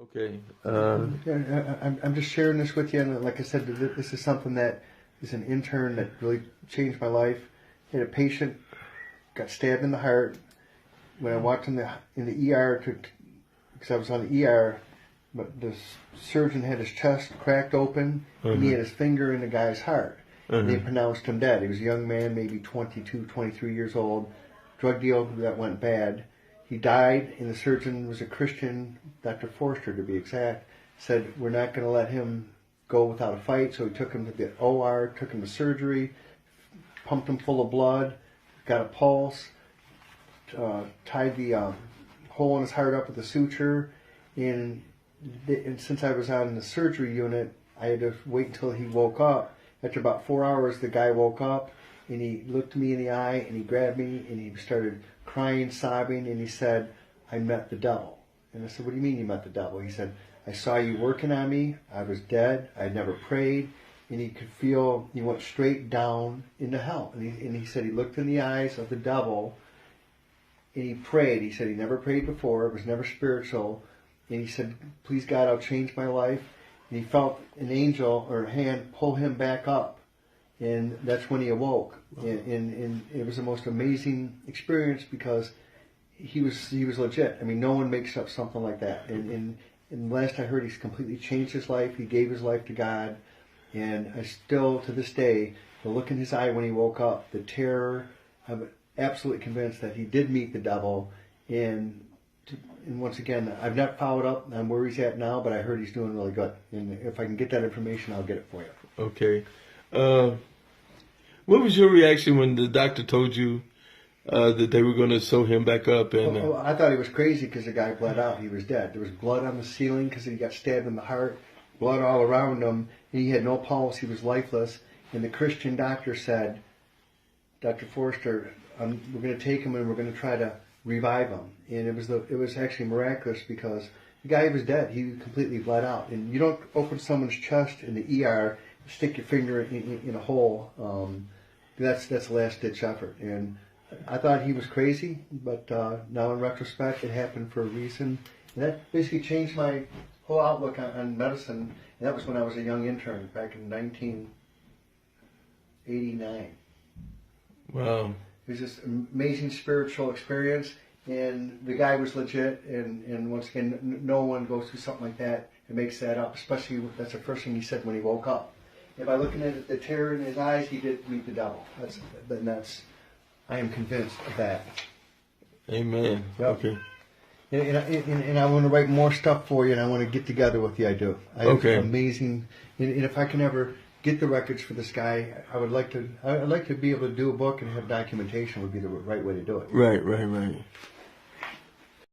Okay. I'm just sharing this with you, and like I said, this is something that is an intern that really changed my life. I had a patient got stabbed in the heart when I walked in the ER because I was on the ER, but the surgeon had his chest cracked open, and he had his finger in the guy's heart. And they pronounced him dead. He was a young man, maybe 22, 23 years old, drug deal that went bad. He died, and the surgeon was a Christian, Dr. Forster to be exact, said, we're not going to let him go without a fight. So he took him to the OR, took him to surgery, pumped him full of blood, got a pulse, tied the hole in his heart up with a suture. And since I was on the surgery unit, I had to wait until he woke up. After about 4 hours, the guy woke up, and he looked me in the eye, and he grabbed me, and he started crying, sobbing, and he said, I met the devil. And I said, what do you mean you met the devil? He said, I saw you working on me. I was dead. I never prayed. And he could feel, he went straight down into hell. And he said he looked in the eyes of the devil, and he prayed. He said he never prayed before. It was never spiritual. And he said, please God, I'll change my life. And he felt an angel or a hand pull him back up. And that's when he awoke. And it was the most amazing experience because he was legit. I mean, no one makes up something like that. And last I heard, he's completely changed his life. He gave his life to God. And I still, to this day, the look in his eye when he woke up, the terror, I'm absolutely convinced that he did meet the devil. And once again, I've not followed up on where he's at now, but I heard he's doing really good. And if I can get that information, I'll get it for you. Okay. What was your reaction when the doctor told you that they were going to sew him back up? And I thought he was crazy because the guy bled out. He was dead. There was blood on the ceiling because he got stabbed in the heart, blood all around him, and he had no pulse. He was lifeless. And the Christian doctor said, Dr. Forster, we're going to take him and we're going to try to revive him. And it was actually miraculous because the guy was dead. He completely bled out. And you don't open someone's chest in the ER, stick your finger in a hole. That's a last-ditch effort. And I thought he was crazy, but now in retrospect, it happened for a reason. And that basically changed my whole outlook on medicine. And that was when I was a young intern back in 1989. Wow. It was this amazing spiritual experience, and the guy was legit, and once again, no one goes through something like that and makes that up, especially that's the first thing he said when he woke up. And by looking at the terror in his eyes, he did meet the devil. I am convinced of that. Amen. Yep. Okay. And I want to write more stuff for you, and I want to get together with you. I do. Okay. Amazing. And if I can ever get the records for this guy, I'd like to be able to do a book and have documentation would be the right way to do it. Right.